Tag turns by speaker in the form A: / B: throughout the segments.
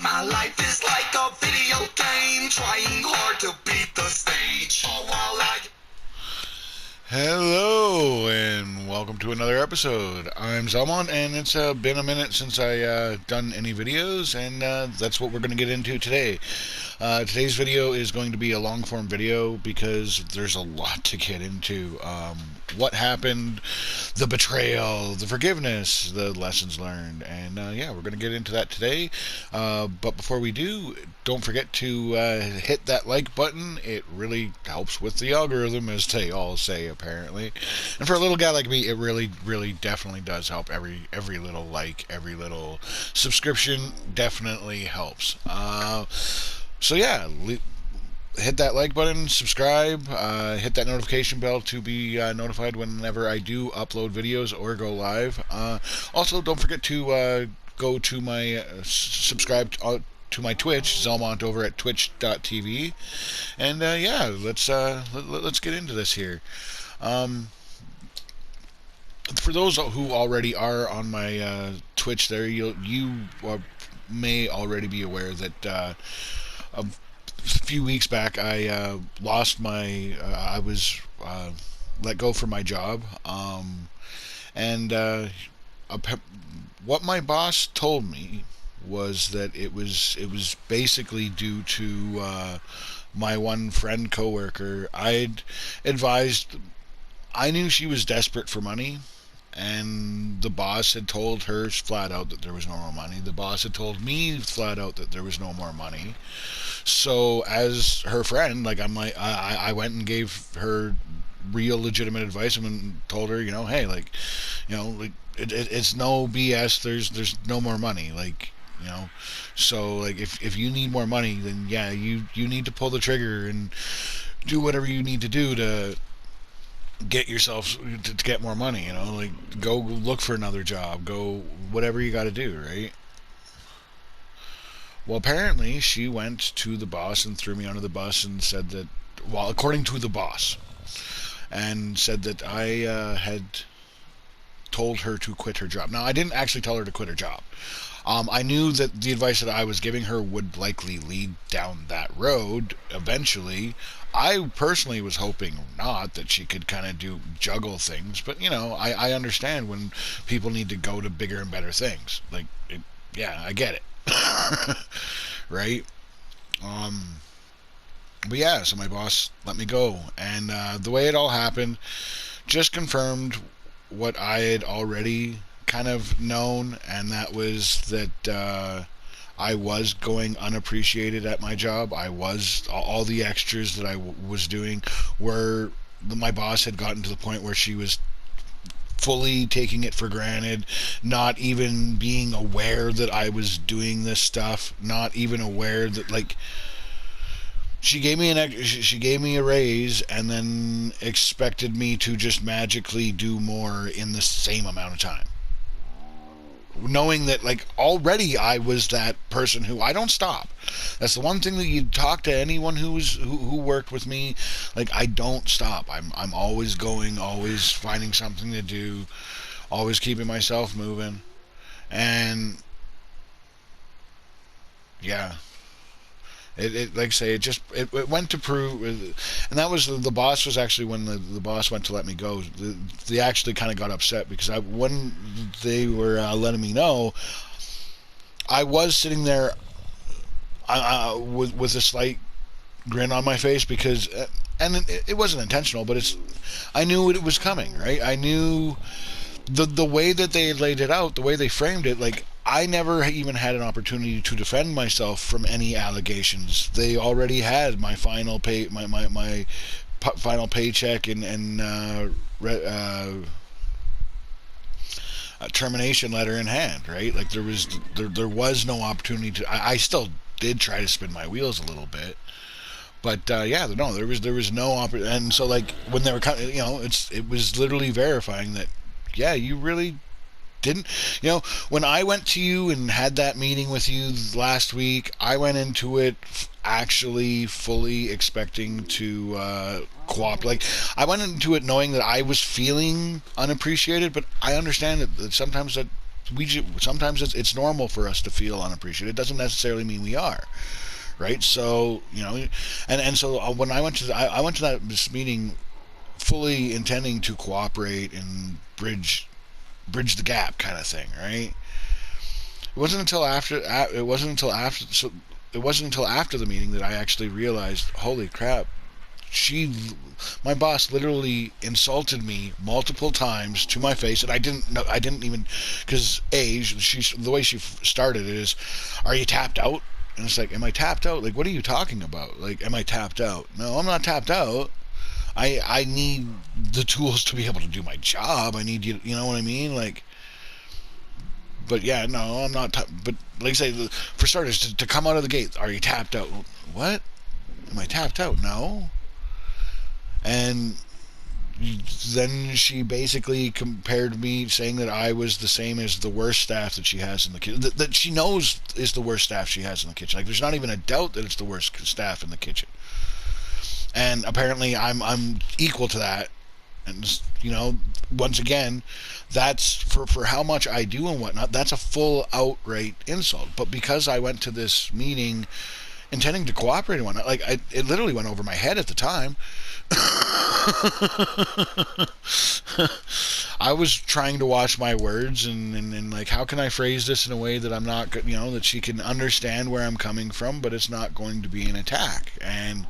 A: My life is like a video game, trying hard to beat the stage. All while I...
B: Hello and welcome to another episode. I'm Zelmont, and it's been a minute since I done any videos, and that's what we're going to get into today. Today's video is going to be a long form video because there's a lot to get into. What happened, the betrayal, the forgiveness, the lessons learned, and yeah, we're going to get into that today. But before we do, don't forget to hit that like button. It really helps with the algorithm, as they all say, apparently. And for a little guy like me, it really, really definitely does help. Every little like, every little subscription definitely helps. So yeah, hit that like button, subscribe, hit that notification bell to be notified whenever I do upload videos or go live. Also, don't forget to go to my subscribe to my Twitch, Zelmont, over at twitch.tv. And yeah, let's get into this here. For those who already are on my Twitch there, you may already be aware that a few weeks back I lost my I was let go from my job, and what my boss told me was that it was basically due to my one friend coworker. I'd advised, I knew she was desperate for money, and the boss had told her flat out that there was no more money. The boss had told me flat out that there was no more money. So as her friend, like, I went and gave her real legitimate advice and told her, hey, like, it's no BS. There's no more money, like, so, like, if you need more money, then yeah, you need to pull the trigger and do whatever you need to do to get yourself to get more money. Like, go look for another job, go whatever you got to do, right? Well, apparently she went to the boss and threw me under the bus and said that, well, according to the boss, and said that I had told her to quit her job. Now, I didn't actually tell her to quit her job. I knew that the advice that I was giving her would likely lead down that road eventually. I personally was hoping not, that she could kind of juggle things, but I understand when people need to go to bigger and better things. Like, yeah, I get it. Right? But yeah, so my boss let me go, and the way it all happened just confirmed what I had already kind of known, and that was that I was going unappreciated at my job. I was, all the extras that I was doing were, my boss had gotten to the point where she was fully taking it for granted, not even being aware that I was doing this stuff, not even aware that, like, she gave me a raise and then expected me to just magically do more in the same amount of time, knowing that, like, already I was that person who, I don't stop. That's the one thing that you talk to anyone who worked with me, like, I don't stop. I'm always going, always finding something to do, always keeping myself moving. And yeah, it like I say, it went to prove, and that was the boss was actually, when the boss went to let me go, they actually kind of got upset because when they were letting me know, I was sitting there with a slight grin on my face, because and it wasn't intentional, but I knew it was coming, right? I knew the way that they laid it out, the way they framed it, like, I never even had an opportunity to defend myself from any allegations. They already had my final my final paycheck and termination letter in hand, right? Like, there was no opportunity to. I still did try to spin my wheels a little bit, but yeah, no, there was no opportunity. And so, like, when they were kind of, it was literally verifying that, yeah, you really didn't. When I went to you and had that meeting with you last week, I went into it actually fully expecting to cooperate. Like, I went into it knowing that I was feeling unappreciated, but I understand that sometimes that Sometimes it's normal for us to feel unappreciated. It doesn't necessarily mean we are, right? So so when I went to I went to this meeting fully intending to cooperate and bridge the gap kind of thing, right? It wasn't until after it wasn't until after so it wasn't until after the meeting that I actually realized, holy crap, she my boss literally insulted me multiple times to my face, and I didn't know. I didn't even, because the way she started it is, are you tapped out? And it's like, am I tapped out? Like, what are you talking about? Like, am I tapped out? No, I'm not tapped out. I need the tools to be able to do my job. I need you know what I mean? Like, but yeah, no, I'm not. But like I say, for starters, to come out of the gate, are you tapped out? What? Am I tapped out? No. And then she basically compared me, saying that I was the same as the worst staff that she has in the kitchen, that she knows is the worst staff she has in the kitchen. Like, there's not even a doubt that it's the worst staff in the kitchen. And apparently I'm equal to that. And, once again, that's for how much I do and whatnot, that's a full outright insult. But because I went to this meeting intending to cooperate and whatnot, like, it literally went over my head at the time. I was trying to watch my words and like, how can I phrase this in a way that I'm not, that she can understand where I'm coming from, but it's not going to be an attack. And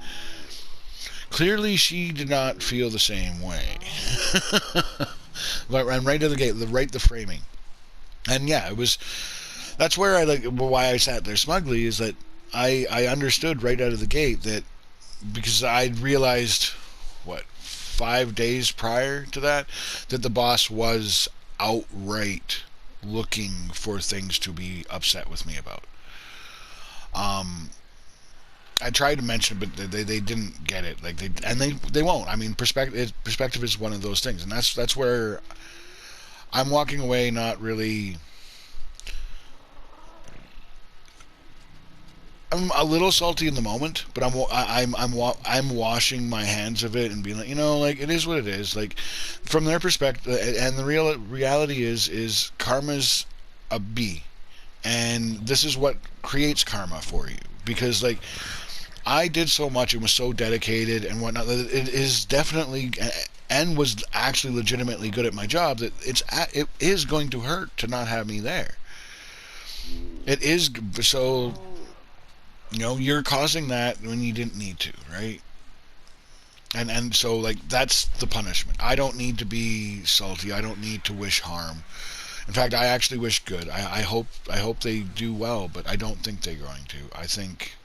B: clearly she did not feel the same way. And right to the gate, the framing. And yeah, that's where why I sat there smugly, is that I understood right out of the gate that, because I'd realized, 5 days prior to that the boss was outright looking for things to be upset with me about. I tried to mention it, but they didn't get it. Like, they won't. I mean, perspective is one of those things, and that's where I'm walking away not really. I'm a little salty in the moment, but I'm washing my hands of it and being like, like, it is what it is. Like, from their perspective, and the reality is karma's a B, and this is what creates karma for you, because, like, I did so much and was so dedicated and whatnot that it is definitely, and was actually legitimately good at my job, that it is going to hurt to not have me there. It is. So, you're causing that when you didn't need to, right? And so, like, that's the punishment. I don't need to be salty. I don't need to wish harm. In fact, I actually wish good. I hope they do well, but I don't think they're going to. I think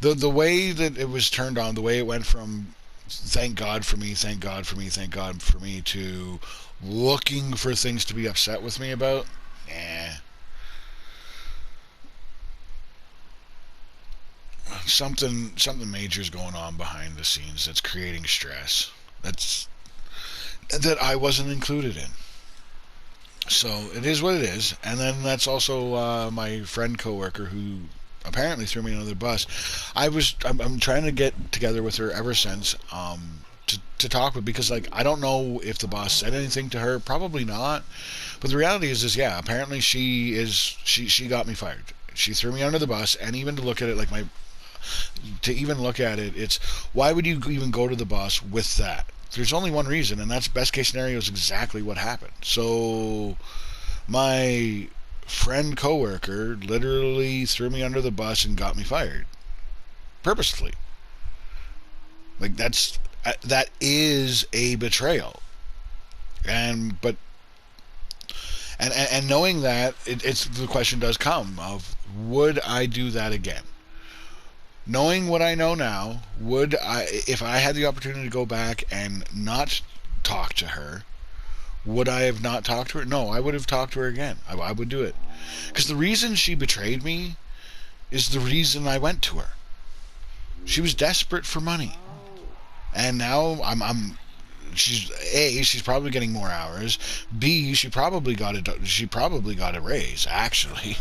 B: the way that it was turned on, the way it went from thank God for me, thank God for me, thank God for me, to looking for things to be upset with me about, something major is going on behind the scenes that's creating stress that I wasn't included in. So it is what it is. And then that's also my friend coworker who apparently threw me under the bus. I'm trying to get together with her ever since, to talk with, because, like, I don't know if the boss said anything to her. Probably not. But the reality is yeah, apparently she got me fired. She threw me under the bus. And even to look at it, like, it's, why would you even go to the boss with that? There's only one reason, and that's best case scenario is exactly what happened. So my friend coworker literally threw me under the bus and got me fired purposely. Like, that is a betrayal. And knowing that, it's the question does come of, would I do that again? Knowing what I know now, would I, if I had the opportunity to go back and not talk to her, would I have not talked to her? No, I would have talked to her again. I would do it. Because the reason she betrayed me is the reason I went to her. She was desperate for money. And now she's probably getting more hours. B, she probably got a raise, actually.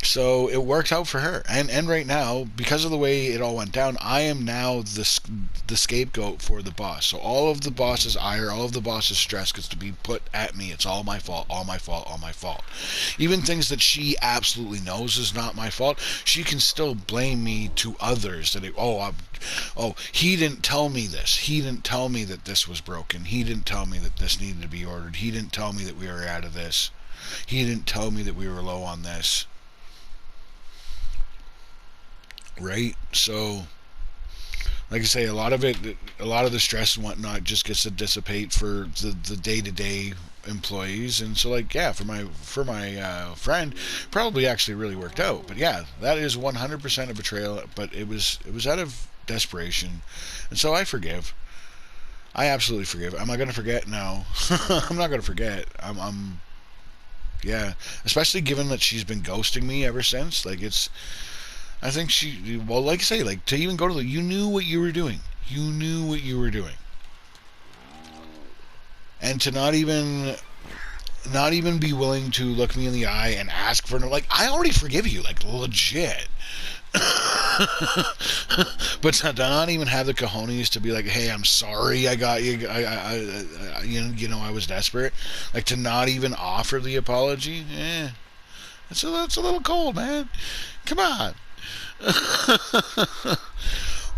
B: So it worked out for her, and right now, because of the way it all went down, I am now the scapegoat for the boss. So all of the boss's ire, all of the boss's stress gets to be put at me. It's all my fault, all my fault, all my fault. Even things that she absolutely knows is not my fault, she can still blame me to others. Oh, he didn't tell me this. He didn't tell me that this was broken. He didn't tell me that this needed to be ordered. He didn't tell me that we were out of this. He didn't tell me that we were low on this. Right? So, like I say, a lot of the stress and whatnot just gets to dissipate for the day-to-day employees. And so, like, yeah, for my friend, probably actually really worked out. But yeah, that is 100% a betrayal. But it was out of desperation, and so I forgive. I absolutely forgive. Am I going to forget? No. I'm not going to forget. Yeah, especially given that she's been ghosting me ever since. Like, I think well, like I say, like, to even go to you knew what you were doing. You knew what you were doing. And to not even be willing to look me in the eye and ask for, like, I already forgive you, like, legit. But to not even have the cojones to be like, hey, I'm sorry, I got you, I was desperate. Like, to not even offer the apology, it's a little cold, man. Come on.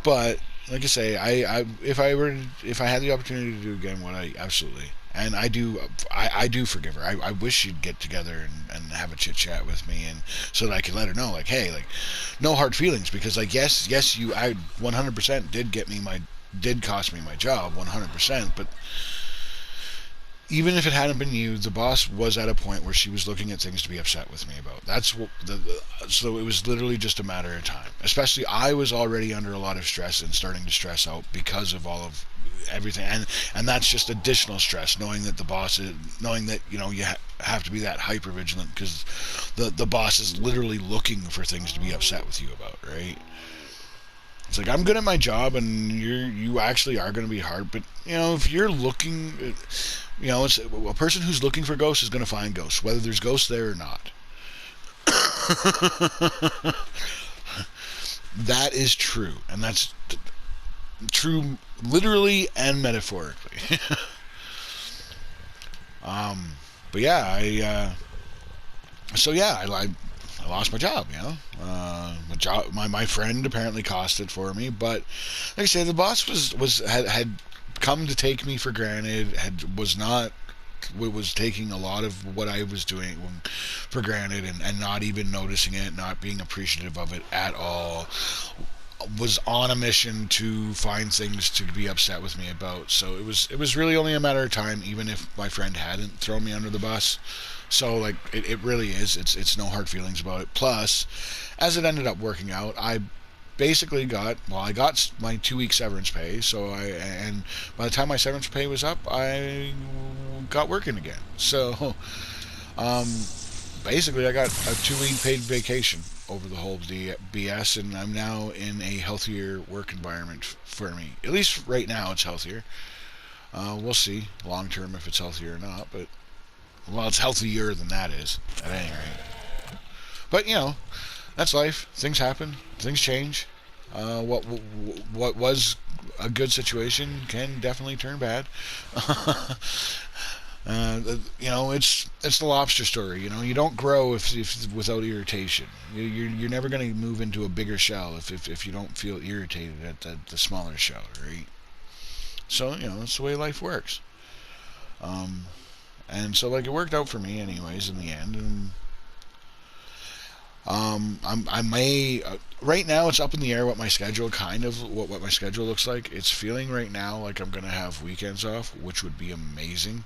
B: But like I say, if I had the opportunity to do it again, I absolutely, and I do forgive her. I wish she'd get together and have a chit chat with me, and so that I could let her know, like, hey, like, no hard feelings, because, like, yes, I 100% did cost me my job, 100%, but even if it hadn't been you, the boss was at a point where she was looking at things to be upset with me about. That's what so it was literally just a matter of time. Especially, I was already under a lot of stress and starting to stress out because of all of everything, and that's just additional stress, knowing that you have to be that hyper vigilant because the boss is literally looking for things to be upset with you about, right? It's like, I'm good at my job, and you actually are going to be hard. But if you're looking, it's a person who's looking for ghosts is going to find ghosts, whether there's ghosts there or not. That is true, and that's true, literally and metaphorically. But yeah, I lost my job. My friend apparently cost it for me, but like I said, the boss had come to take me for granted. Was taking a lot of what I was doing for granted, and not even noticing it, not being appreciative of it at all. Was on a mission to find things to be upset with me about. So it was really only a matter of time, even if my friend hadn't thrown me under the bus. So, like, it really is. It's no hard feelings about it. Plus, as it ended up working out, I basically got my 2-week severance pay. And by the time my severance pay was up, I got working again. So, basically, I got a 2-week paid vacation over the whole BS, and I'm now in a healthier work environment for me. At least right now, it's healthier. We'll see long term if it's healthier or not, but it's healthier than that is, at any rate. But that's life. Things happen. Things change. What was a good situation can definitely turn bad. It's the lobster story. You don't grow if without irritation. You're never going to move into a bigger shell if you don't feel irritated at the smaller shell, right? So that's the way life works. And so, like, it worked out for me anyways in the end. And I may right now it's up in the air what my schedule what my schedule looks like. It's feeling right now like I'm gonna have weekends off, which would be amazing.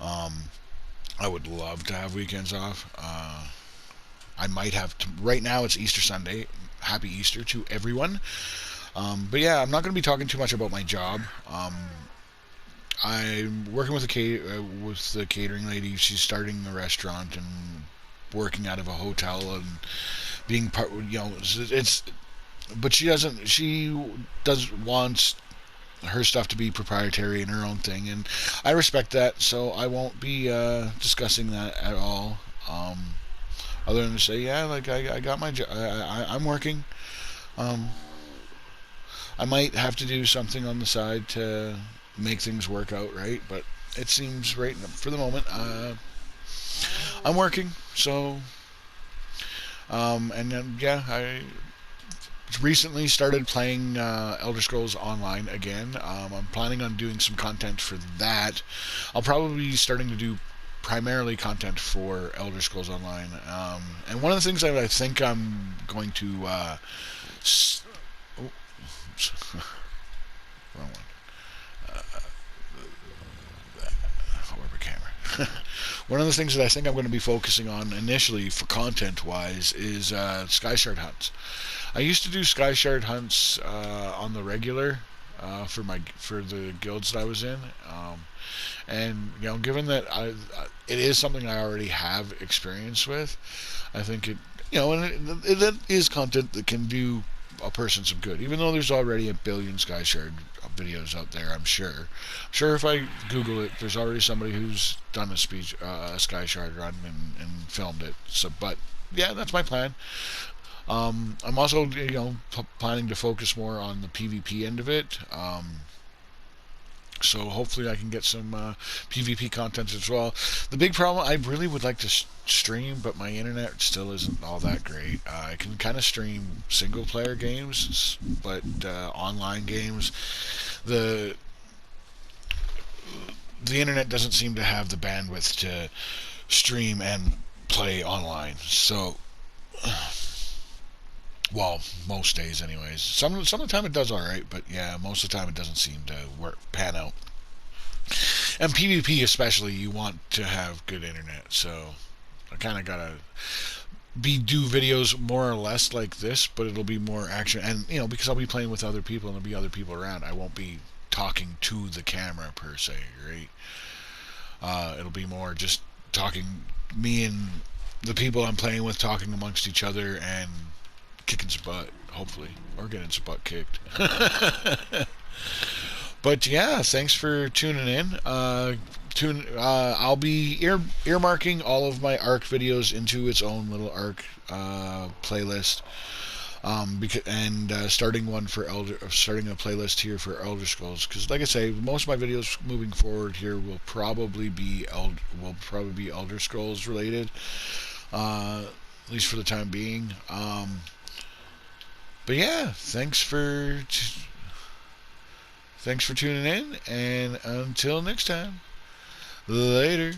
B: I would love to have weekends off. I might have to. Right now it's Easter Sunday. Happy Easter to everyone. But yeah, I'm not going to be talking too much about my job. I'm working with the catering lady. She's starting a restaurant and working out of a hotel and being part. It's. But she doesn't. She does wants her stuff to be proprietary and her own thing, and I respect that. So I won't be discussing that at all. other than to say, yeah, like I got my job. I'm working. Um, I might have to do something on the side to make things work out right, but it seems right for the moment. I'm working, so and then yeah, I recently started playing Elder Scrolls Online again. I'm planning on doing some content for that. I'll probably be starting to do primarily content for Elder Scrolls Online. And one of the things that I think I'm going to oh, wrong one. However, camera. One of the things that I think I'm going to be focusing on initially for content wise is Sky Shard hunts. I used to do Sky Shard hunts on the regular for the guilds that I was in, and given that it is something I already have experience with, I think it is content that can do a person some good. Even though there's already a billion Sky Shard videos out there, I'm sure if I Google it, there's already somebody who's done a Sky Shard run and filmed it. So, but yeah, that's my plan. I'm also, planning to focus more on the PvP end of it. So hopefully I can get some PvP content as well. The big problem, I really would like to stream, but my internet still isn't all that great. I can kind of stream single player games, but online games, the the internet doesn't seem to have the bandwidth to stream and play online. So, well, most days, anyways. Some of the time it does all right, but yeah, most of the time it doesn't seem to pan out. And PvP especially, you want to have good internet. So I kind of gotta do videos more or less like this, but it'll be more action. And because I'll be playing with other people and there'll be other people around, I won't be talking to the camera per se, right? It'll be more just talking, me and the people I'm playing with talking amongst each other and kicking some butt, hopefully, or getting some butt kicked. But yeah, thanks for tuning in. I'll be earmarking all of my ARC videos into its own little ARC playlist. Starting starting a playlist here for Elder Scrolls, because like I say, most of my videos moving forward here will probably be Elder Scrolls related, at least for the time being. But yeah, thanks for tuning in, and until next time, later.